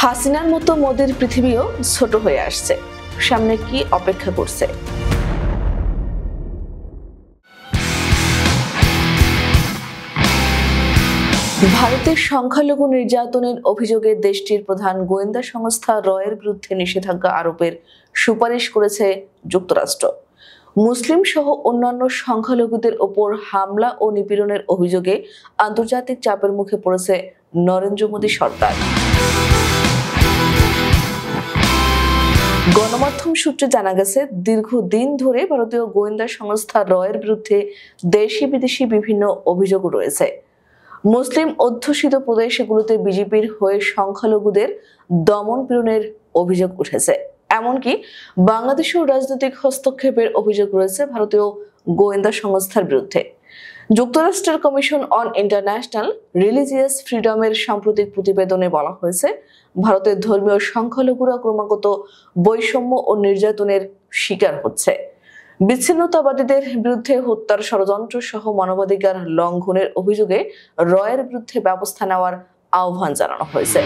হাসিনার মতো মোদির পৃথিবীও ছোট হয়ে আসছে। সামনে কি অপেক্ষা করছে? ভারতের সংখ্যালঘু নির্যাতনের অভিযোগে দেশটির প্রধান গোয়েন্দা সংস্থা রয়ের বিরুদ্ধে নিষেধাজ্ঞা আরোপের সুপারিশ করেছে যুক্তরাষ্ট্র। মুসলিম সহ অন্যান্য সংখ্যালঘুদের ওপর হামলা ও নিপীড়নের অভিযোগে আন্তর্জাতিক চাপের মুখে পড়েছে নরেন্দ্র মোদী সরকার। গণমাধ্যম সূত্রে জানা গেছে, দীর্ঘদিন ধরে ভারতীয় গোয়েন্দা সংস্থা রয়ের বিরুদ্ধে দেশি বিদেশি বিভিন্ন অভিযোগ রয়েছে। মুসলিম অধ্যুষিত প্রদেশগুলোতে বিজেপির হয়ে সংখ্যালঘুদের দমন পীড়নের অভিযোগ উঠেছে। এমনকি বাংলাদেশেও রাজনৈতিক হস্তক্ষেপের অভিযোগ রয়েছে ভারতীয় গোয়েন্দা সংস্থার বিরুদ্ধে। যুক্তরাষ্ট্রের কমিশন অন ইন্টারন্যাশনাল রিলিজিয়াস ফ্রিডমের সাম্প্রতিক প্রতিবেদনে বলা হয়েছে, ভারতের ধর্মীয় সংখ্যালঘুরা ক্রমাগত বৈষম্য ও নির্যাতনের শিকার হচ্ছে। বিচ্ছিন্নতাবাদীদের বিরুদ্ধে হত্যার ষড়যন্ত্র সহ মানবাধিকার লঙ্ঘনের অভিযোগে রয়ের বিরুদ্ধে ব্যবস্থা নেওয়ার আহ্বান জানানো হয়েছে।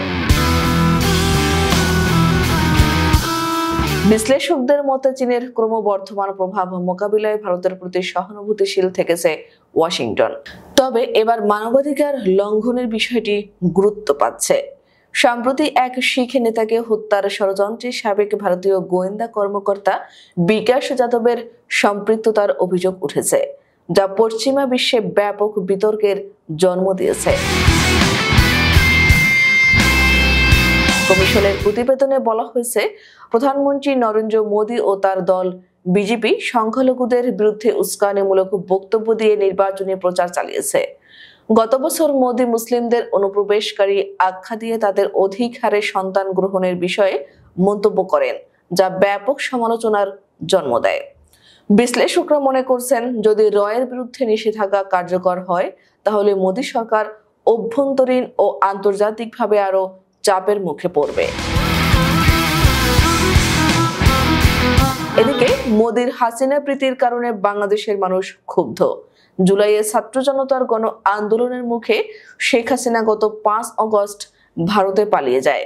বিশ্লেষকদের মতে চীনের ক্রমবর্ধমান প্রভাব মোকাবিলায় ভারতের প্রতি সহানুভূতিশীল থেকেছে ওয়াশিংটন। তবে এবার মানবাধিকার লঙ্ঘনের বিষয়টি গুরুত্ব পাচ্ছে। সম্প্রতি এক শিখ নেতাকে হত্যার ষড়যন্ত্রে সাবেক ভারতীয় গোয়েন্দা কর্মকর্তা বিকাশ যাদবের সম্পৃক্ততার অভিযোগ উঠেছে, যা পশ্চিমা বিশ্বে ব্যাপক বিতর্কের জন্ম দিয়েছে। কমিশনের প্রতিবেদনে বলা হয়েছে, প্রধানমন্ত্রী নরেন্দ্র মোদী ও তার দল বিজেপি সংখ্যালঘুদের বিরুদ্ধে উস্কানিমূলক বক্তব্য দিয়ে নির্বাচনী প্রচার চালিয়েছে। গত বছর মোদী মুসলিমদের অনুপ্রবেশকারী আখ্যা দিয়ে তাদের অধিক হারে সন্তান গ্রহণের বিষয়ে মন্তব্য করেন, যা ব্যাপক সমালোচনার জন্ম দেয়। বিশ্লেষকরা মনে করছেন, যদি রয়ের বিরুদ্ধে নিষেধাজ্ঞা কার্যকর হয় তাহলে মোদী সরকার অভ্যন্তরীণ ও আন্তর্জাতিকভাবে আরো চাপের মুখে পড়বে। এদিকে মোদীর হাসিনা প্রীতির কারণে বাংলাদেশের মানুষ ক্ষুব্ধ। জুলাইয়ে ছাত্র জনতার গণ আন্দোলনের মুখে শেখ হাসিনা গত 5 আগস্ট ভারতে পালিয়ে যায়।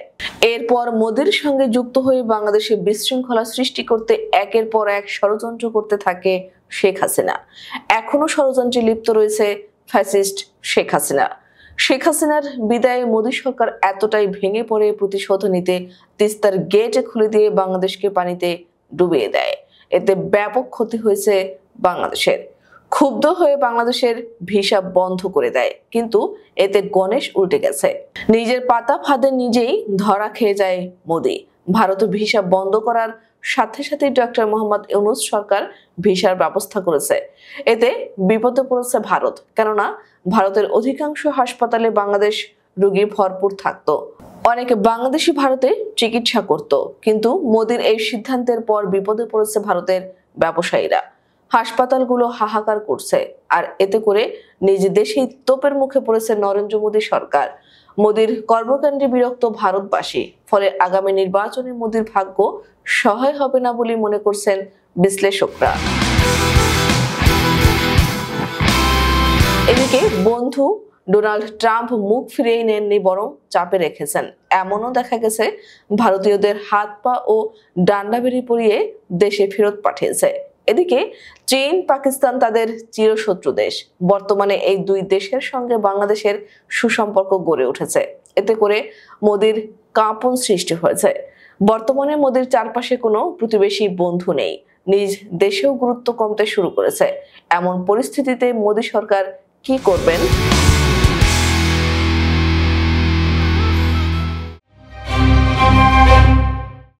এরপর মোদীর সঙ্গে যুক্ত হয়ে বাংলাদেশে বিশৃঙ্খলা সৃষ্টি করতে একের পর এক ষড়যন্ত্র করতে থাকে শেখ হাসিনা। এখনো ষড়যন্ত্রে লিপ্ত রয়েছে ফ্যাসিস্ট শেখ হাসিনা। শেখ হাসিনার বিদায়ে মোদী সরকার এতটাই ভেঙে পড়ে প্রতিশোধ নিতে তিস্তার গেট খুলে দিয়ে বাংলাদেশকে পানিতে ডুবিয়ে দেয়। এতে ব্যাপক ক্ষতি হয়েছে বাংলাদেশের। ক্ষুব্ধ হয়ে বাংলাদেশের ভিসা বন্ধ করে দেয়, কিন্তু এতে গণেশ উল্টে গেছে। নিজের পাতা ফাঁদে নিজেই ধরা খেয়ে যায় মোদী। ভারত ভিসা বন্ধ করার সাথে সাথে ডক্টর মোহাম্মদ ইউনূস সরকার ভিসার ব্যবস্থা করেছে। এতে বিপদে পড়েছে ভারত, কেননা ভারতের অধিকাংশ হাসপাতালে বাংলাদেশ রোগী ভরপুর থাকতো। অনেকে বাংলাদেশি ভারতে চিকিৎসা করত, কিন্তু মোদীর এই সিদ্ধান্তের পর বিপদে পড়েছে ভারতের ব্যবসায়ীরা। হাসপাতালগুলো হাহাকার করছে, আর এতে করে নিজ দেশেই তোপের মুখে পড়েছে নরেন্দ্র মোদী সরকার। মোদীর কর্মকাণ্ডে বিরক্ত ভারতবাসী। ফলে আগামী নির্বাচনে মোদীর ভাগ্য সহায় হবে না বলে মনে করছেন বিশ্লেষকরা। এদিকে বন্ধু ডোনাল্ড ট্রাম্প মুখ ফিরিয়ে নেননি, বরং চাপে রেখেছেন। এমনও দেখা গেছে ভারতীয়দের হাত পা ও ডান্ডা বেরি পরিয়ে দেশে ফেরত পাঠিয়েছে। এদিকে চীন, পাকিস্তান তাদের চিরশত্রু দেশ। বর্তমানে এই দুই দেশের সঙ্গে বাংলাদেশের সুসম্পর্ক গড়ে উঠেছে। এতে করে মোদীর কাঁপন সৃষ্টি হয়েছে। বর্তমানে মোদীর চারপাশে কোনো প্রতিবেশী বন্ধু নেই, নিজ দেশেও গুরুত্ব কমতে শুরু করেছে। এমন পরিস্থিতিতে মোদী সরকার কি করবেন?